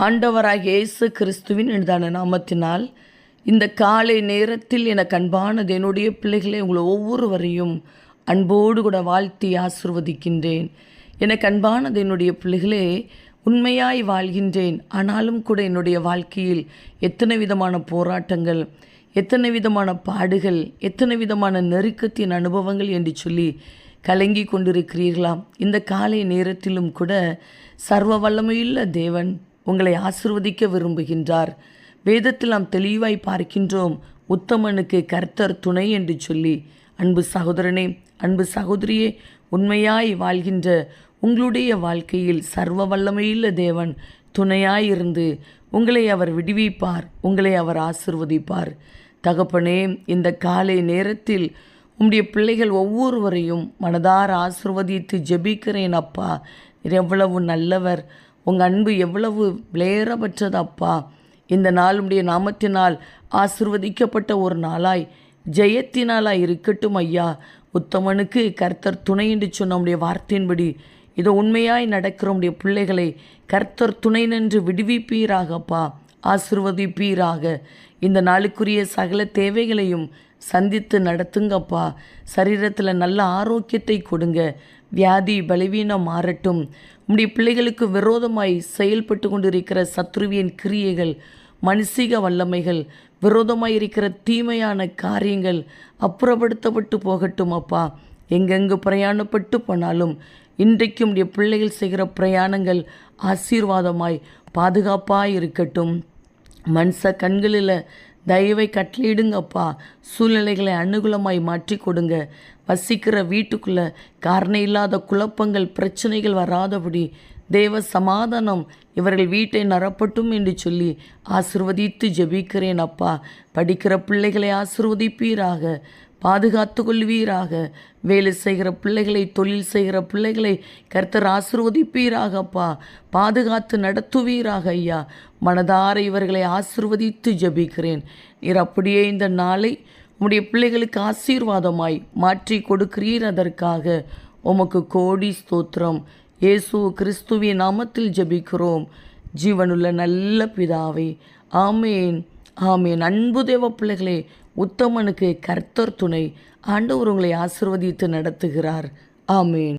ஆண்டவராகிய இயேசு கிறிஸ்துவின் இனிதான நாமத்தினால் இந்த காலை நேரத்தில் எனக்கு அன்பானது என்னுடைய பிள்ளைகளை உங்களை ஒவ்வொருவரையும் அன்போடு கூட வாழ்த்தி ஆசிர்வதிக்கின்றேன். எனக்கு அன்பானது என்னுடைய பிள்ளைகளே, உண்மையாய் வாழ்கின்றேன். ஆனாலும் கூட என்னுடைய வாழ்க்கையில் எத்தனை விதமான போராட்டங்கள், எத்தனை விதமான பாடுகள், எத்தனை விதமான நெருக்கத்தின் அனுபவங்கள் என்று சொல்லி கலங்கி கொண்டிருக்கிறீர்களாம். இந்த காலை நேரத்திலும் கூட சர்வ வல்லமையுள்ள தேவன் உங்களை ஆசிர்வதிக்க விரும்புகின்றார். வேதத்தில் நாம் தெளிவாய் பார்க்கின்றோம், உத்தமனுக்கு கர்த்தர் துணை என்று சொல்லி. அன்பு சகோதரனே, அன்பு சகோதரியே, உண்மையாய் வாழ்கின்ற உங்களுடைய வாழ்க்கையில் சர்வ வல்லமையுள்ள தேவன் துணையாயிருந்து உங்களை அவர் விடுவிப்பார், உங்களை அவர் ஆசிர்வதிப்பார். தகப்பனே, இந்த காலை நேரத்தில் உம்முடைய பிள்ளைகள் ஒவ்வொருவரையும் மனதார ஆசிர்வதித்து ஜெபிக்கிறேன். அப்பா, எவ்வளவு நல்லவர், உங்கள் அன்பு எவ்வளவு விலையேறப்பட்டது அப்பா. இந்த நாள் உடைய நாமத்தினால் ஆசிர்வதிக்கப்பட்ட ஒரு நாளாய், ஜெயத்தினாலாய் இருக்கட்டும் ஐயா. உத்தமனுக்கு கர்த்தர் துணை என்று சொன்ன நம்முடைய வார்த்தையின்படி இதோ உண்மையாய் நடக்கிற நம்முடைய பிள்ளைகளை கர்த்தர் துணை நின்று விடுவிப்பீராகப்பா, ஆசிர்வதிப்பீராக. இந்த நாளுக்குரிய சகல தேவைகளையும் சந்தித்து நடத்துங்கப்பா. சரீரத்தில் நல்ல ஆரோக்கியத்தை கொடுங்க. வியாதி பலவீனம் மாறட்டும். உம்முடைய பிள்ளைகளுக்கு விரோதமாய் செயல்பட்டு கொண்டிருக்கிற சத்ருவியின் கிரியைகள், மனுஷிக வல்லமைகள், விரோதமாய் இருக்கிற தீமையான காரியங்கள் அப்புறப்படுத்தப்பட்டு போகட்டும் அப்பா. எங்கெங்கு பிரயாணப்பட்டு போனாலும் இன்றைக்கும் உடைய பிள்ளைகள் செய்கிற பிரயாணங்கள் ஆசீர்வாதமாய் பாதுகாப்பாய் இருக்கட்டும். மனுஷ கண்களில் தயவை கட்டளையிடுங்கப்பா. சூழ்நிலைகளை அனுகூலமாய் மாற்றி கொடுங்க. வசிக்கிற வீட்டுக்குள்ளே காரணம் இல்லாத குழப்பங்கள், பிரச்சனைகள் வராதபடி தேவ சமாதானம் இவர்கள் வீட்டை நிரப்பட்டும் என்று சொல்லி ஆசிர்வதித்து ஜெபிக்கிறேன் அப்பா. படிக்கிற பிள்ளைகளை ஆசிர்வதிப்பீராக, பாதுகாத்து கொள்வீராக. வேலை செய்கிற பிள்ளைகளை, தொழில் செய்கிற பிள்ளைகளை கர்த்தர் ஆசிர்வதிப்பீராகப்பா. பாதுகாத்து நடத்துவீராக ஐயா. மனதார இவர்களை ஆசிர்வதித்து ஜெபிக்கிறேன். நீர் அப்படியே இந்த நாளை உம்முடைய பிள்ளைகளுக்கு ஆசீர்வாதமாய் மாற்றி கொடுக்கிறீர். அதற்காக உமக்கு கோடி ஸ்தோத்திரம். இயேசு கிறிஸ்துவின் நாமத்தில் ஜெபிக்கிறோம் ஜீவனுள்ள நல்ல பிதாவே, ஆமேன், ஆமேன். அன்பு தேவ பிள்ளைகளே, உத்தமனுக்கு கர்த்தர் துணை. ஆண்டவர் உங்களை ஆசிர்வதித்து நடத்துகிறார். ஆமேன்.